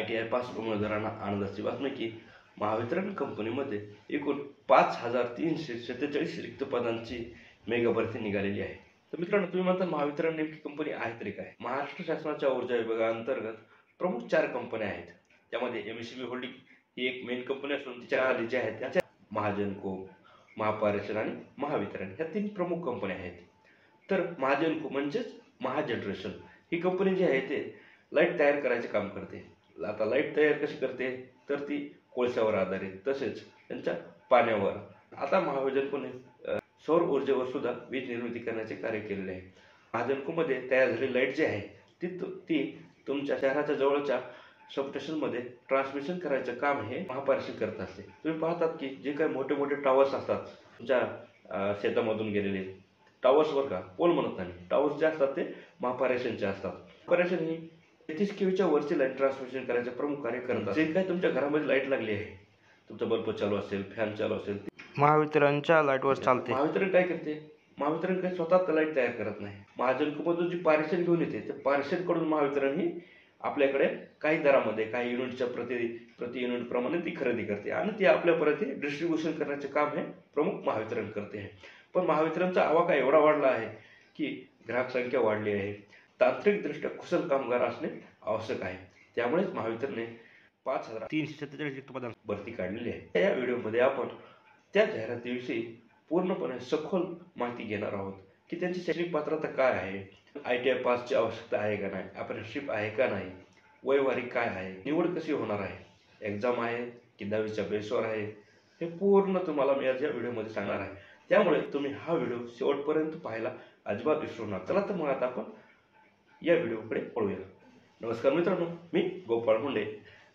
ITI pass उमेदवारांना आनंदाची बातमी की महावितरण कंपनीमध्ये एकूण 5347 रिक्त पदांची मेगा भरती निघालेली आहे। तर मित्रांनो, तुम्ही म्हणता महावितरण नेमकी कंपनी आहे तरी काय? महाराष्ट्र शासनाच्या ऊर्जा विभागाअंतर्गत प्रमुख 4 कंपन्या आहेत। त्यामध्ये MSEB होल्डिंग ही एक मेन कंपनी असून तिच्या खाली जे आहेत त्याच्या महाजनको, महापारेषण आणि महावितरण ह्या 3 प्रमुख कंपन्या आहेत। तर महाजनको म्हणजेच महाजनरेशन ही कंपनी जी आहे ते लाईट तयार करायचे काम करते। आता लाईट तयार कशी करते तर ती कोळशावर आधारित, तसेच त्यांच्या पाण्यावर। आता महाजनकोने सौर ऊर्जेवर सुद्धा वीज निर्मिती करण्याचे कार्य केलेले आहे। महाजनकोमध्ये तयार झालेली लाईट जी आहे ती तुमच्या शहराच्या जवळच्या सबस्टेशनमध्ये ट्रान्समिशन करायचं काम हे महापारेषण करत असते। तुम्ही पाहतात की जे काही मोठे मोठे टॉवर्स असतात तुमच्या शेतामधून गेलेले टॉवर्सवर का पोल म्हणत नाही, टॉवर्स जे असतात ते महापारेषणचे असतात। महापारेषण ही 33 kVच्या वरची लाईट ट्रान्समिशन करायचे प्रमुख कार्य करतात। जे काही तुमच्या घरामध्ये लाईट लागली आहे, तुमचा बल्ब चालू असेल, फॅन चालू असेल, महावितरणच्या लाईटवर चालते। महावितरण काय करते? महावितरण काही स्वतः लाईट तयार करत नाही। महाजनकोमधून जी पारेषण घेऊन येते ते पारेषणकडून महावितरण ही आपल्याकडे काही दरामध्ये काही युनिटच्या प्रति युनिट प्रमाणे ती खरेदी करते आणि ती आपल्यापर्यंत डिस्ट्रीब्युशन करण्याचे काम हे प्रमुख महावितरण करते आहे। पण महावितरणचा आवाका एवढा वाढला आहे की ग्राहक संख्या वाढली आहे, तांत्रिकदृष्ट्या कुशल कामगार असणे आवश्यक आहे। त्यामुळेच महावितरणने 5347 रिक्त पदांची भरती काढलेली आहे। या व्हिडिओमध्ये आपण त्या जाहिरातीविषयी पूर्णपणे सखोल माहिती घेणार आहोत की त्यांची शैक्षणिक पात्रता काय आहे, ITI पासची आवश्यकता आहे का नाही, अप्रेंटिसशिप आहे का नाही, वयवारी काय आहे, निवड कशी होणार आहे, एक्झाम आहे की 10वीच्या बेसवर आहे, हे पूर्ण तुम्हाला मी आज या व्हिडिओमध्ये सांगणार आहे। त्यामुळे तुम्ही हा व्हिडिओ शेवटपर्यंत पाहायला अजिबात विसरू नका। चला तर मग आता आपण या व्हिडिओकडे वळूया। नमस्कार मित्रांनो, मी गोपाळ मुंडे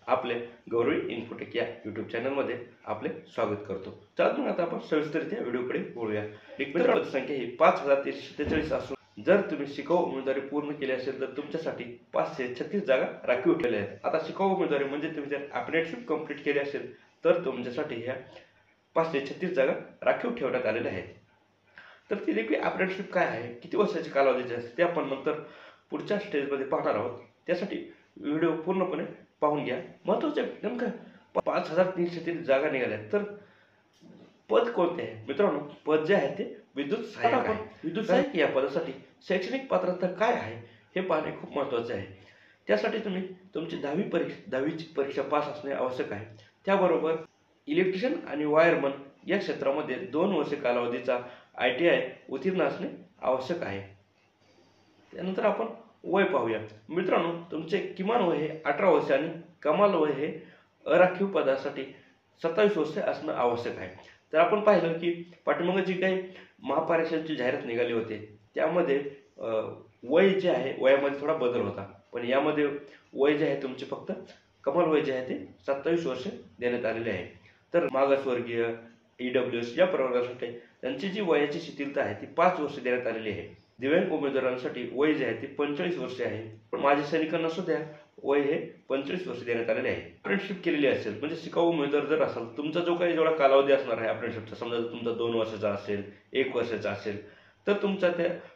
आपले गौरवी इन्फोटेक या यूट्यूब चॅनलमध्ये आपले स्वागत करतो। चला मग आता आपण सविस्तररित्या व्हिडिओकडे वळूया। रिक्त संख्या ही 5347 असून जर तुम्ही शिकाऊ उमेदवारी पूर्ण केली असेल तर तुमच्यासाठी 536 जागा राखीव ठेवल्या आहेत। आता शिकाऊ उमेदवारी म्हणजे तुम्ही जर अप्रेंटिसशिप कंप्लीट केली असेल तर तुमच्यासाठी ह्या 536 जागा राखीव ठेवण्यात आलेल्या आहेत। तर ती देखील अप्रेंटिसशिप काय आहे, किती वर्षाची कालावधीची असते ते आपण नंतर पुढच्या स्टेजमध्ये पाहणार आहोत। त्यासाठी व्हिडिओ पूर्णपणे पाहून घ्या। महत्त्वाचे नेमकं 5330 जागा निघाल्या तर पद कोणते आहे मित्रांनो? पद जे आहे ते विद्युत सहाय्यक आहे। विद्युत सहाय्यक या पदासाठी शैक्षणिक पात्रता काय आहे हे पाहणे खूप महत्त्वाचे आहे। त्यासाठी तुम्ही तुमची 10वीची परीक्षा पास असणे आवश्यक आहे। त्याबरोबर इलेक्ट्रिशियन आणि वायरमन या क्षेत्रामध्ये 2 वर्षे कालावधीचा ITI उत्तीर्ण असणे आवश्यक आहे। त्यानंतर आपण वय पाहूया मित्रांनो। तुमचे किमान वय हे 18 वर्ष आणि कमाल वय हे अराखीव पदासाठी 27 वर्षे असणं आवश्यक आहे। तर आपण पाहिलं की पाठीमागे जी काही महापारेषणची जाहिरात निघाली होती त्यामध्ये वय जे आहे वयामध्ये थोडा बदल होता, पण यामध्ये वय जे आहे तुमचे फक्त कमाल वय जे आहे ते 27 वर्षे देण्यात आलेले आहे। तर मागासवर्गीय EWS या प्रवर्गासाठी त्यांची जी वयाची शिथिलता आहे ती 5 वर्ष देण्यात आलेली आहे। दिव्यांग उमेदवारांसाठी वय जे आहे ते 45 वर्षे आहे, पण माजी सैनिकांना सुद्धा वय हे 25 वर्ष देण्यात आलेले आहे। अप्रेंटिसशिप केलेली असेल म्हणजे शिकाऊ उमेदवार जर असेल, तुमचा जो काही जेवढा कालावधी असणार आहे अप्रेंटिसशिपचा, समजा तुमचा 2 वर्षाचा असेल, 1 वर्षाचा असेल, तर तुमचा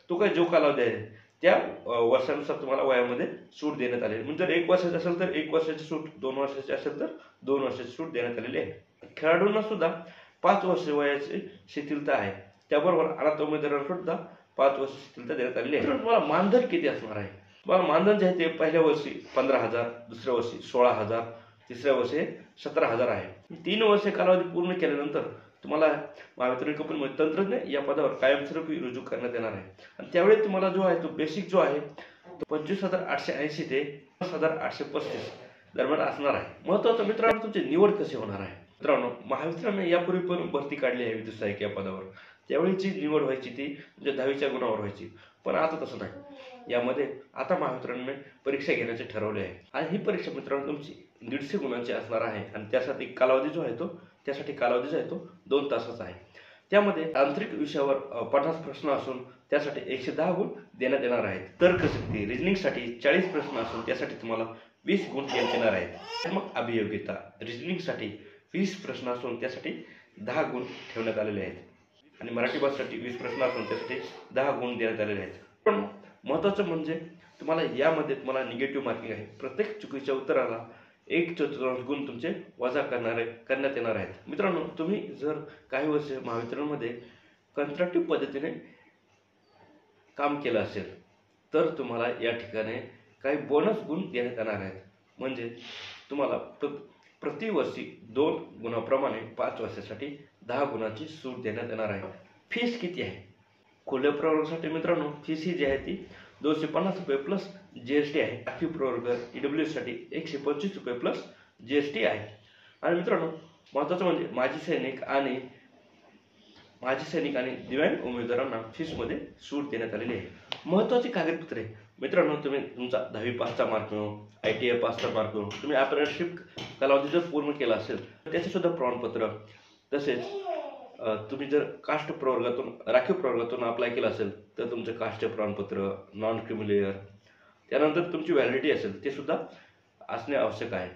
तो काही जो कालावधी आहे त्या वर्षानुसार तुम्हाला वयामध्ये सूट देण्यात आलेली। म्हणजे जर 1 वर्षाचा असेल तर 1 वर्षाची सूट, 2 वर्षाची असेल तर 2 वर्षाची सूट देण्यात आलेली आहे। खेळाडूंना सुद्धा 5 वर्ष वयाची शिथिलता आहे। त्याबरोबर अनाथ उमेदवारांना सुद्धा 5 वर्ष शिथिलता देण्यात आलेली आहे। तुम्हाला मानधन किती असणार आहे? तुम्हाला मानधन जे आहे ते पहिल्या वर्षी 15,000, दुसऱ्या वर्षी 16,000, तिसऱ्या वर्षी 17,000 आहे। 3 वर्षे कालावधी पूर्ण केल्यानंतर तुम्हाला महावितरण कंपनीमध्ये तंत्रज्ञ या पदावर कायमस्वरूपी रुजू करण्यात येणार आहे आणि त्यावेळी तुम्हाला जो आहे तो बेसिक जो आहे तो 25,880 ते 10,835 दरम्यान असणार आहे। महत्त्वाचं मित्रांनो, तुमची निवड कशी होणार आहे? मित्रांनो, महावितरणने यापूर्वी पण भरती काढली आहे विद्युत सहाय्यक या पदावर। त्यावेळीची निवड व्हायची ती म्हणजे 10वीच्या गुणावर व्हायची, पण आता तसं नाही। यामध्ये आता महावितरणने परीक्षा घेण्याचे ठरवले आहे आणि ही परीक्षा मित्रांनो तुमची 150 गुणांची असणार आहे आणि त्यासाठी कालावधी जो आहे तो 2 तासाचा आहे। त्यामध्ये तांत्रिक विषयावर 50 प्रश्न असून त्यासाठी 110 गुण देण्यात येणार आहेत। तर्कशक्ती रिजनिंगसाठी 40 प्रश्न असून त्यासाठी तुम्हाला 20 गुण देण्यात येणार आहेत। मग अभियोगिता रिजनिंगसाठी 20 प्रश्न असून त्यासाठी 10 गुण ठेवण्यात आलेले आहेत आणि मराठी भाषेसाठी 20 प्रश्न असून त्यासाठी 10 गुण देण्यात आलेले आहेत। पण महत्त्वाचं म्हणजे तुम्हाला यामध्ये निगेटिव्ह मार्किंग आहे। प्रत्येक चुकीच्या उत्तराला 1/4 गुण तुमचे वजा करण्यात येणार आहेत. मित्रांनो, तुम्ही जर काही वर्ष महावितरणमध्ये कंत्राटी पद्धतीने काम केलं असेल तर तुम्हाला या ठिकाणी काही बोनस गुण देण्यात येणार आहेत. म्हणजे तुम्हाला प्रतिवर्षी 2 गुणाप्रमाणे 5 वर्षासाठी 10 गुणाची सूट देण्यात येणार आहे. फीस किती आहे? खुल्या प्रवर्गासाठी मित्रांनो फीस ही जी आहे ती ₹250 प्लस GST आहे. राखीव प्रवर्ग EWS साठी ₹125 प्लस GST आहे. आणि मित्रांनो, महत्त्वाचं म्हणजे माजी सैनिक आणि दिव्यांग उमेदवारांना फीसमध्ये सूट देण्यात आलेली आहे. महत्त्वाची कागदपत्रे मित्रांनो, तुम्ही तुमचा 10वी पासचा मार्क मिळवून, ITI पासचा मार्क मिळवून, तुम्ही अप्रेंटिसशिप कालावधी जर पूर्ण केला असेल तर त्याचे सुद्धा प्रमाणपत्र, तसेच तुम्ही जर कास्ट प्रवर्गातून राखीव प्रवर्गातून अप्लाय केलं असेल तर तुमचं कास्टचे प्रमाणपत्र, नॉन क्रिमिलेअर, त्यानंतर तुमची व्हॅलिडिटी असेल ते सुद्धा असणे आवश्यक आहे.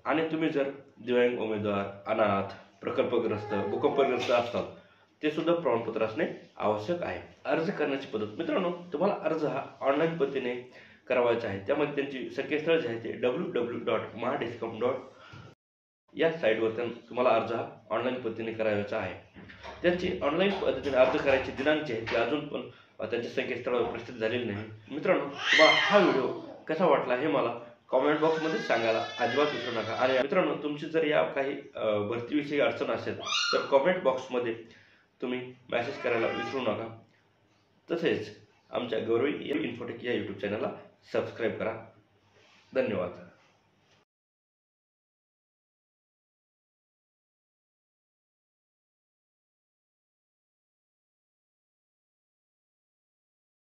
आणि तुम्ही जर दिव्यांग उमेदवार, अनाथ, प्रकल्पग्रस्त, भूकंपग्रस्त असतात ते सुद्धा प्रमाणपत्र असणे आवश्यक आहे. अर्ज करण्याची पद्धत मित्रांनो, तुम्हाला अर्ज हा ऑनलाईन पद्धतीने करावायचा आहे. त्यामध्ये त्यांची संकेतस्थळ जे आहे ते www.mahadiscom. या साईटवर तुम्हाला अर्ज हा ऑनलाईन पद्धतीने करायचा आहे. त्यांची ऑनलाईन पद्धतीने अर्ज करायची दिनांक जे आहे ते अजून पण त्यांच्या संकेतस्थळावर प्रसिद्ध झालेली नाही. मित्रांनो, तुम्हाला हा व्हिडिओ कसा वाटला हे मला कॉमेंट बॉक्समध्ये सांगायला अजिबात विसरू नका. आणि मित्रांनो, तुमची जर या काही भरतीविषयी अडचण असेल तर कॉमेंट बॉक्समध्ये तुम्ही मेसेज करायला विसरू नका. तसेच आमच्या गौरवी इन्फोटेक या यूट्यूब चॅनलला सबस्क्राईब करा. धन्यवाद.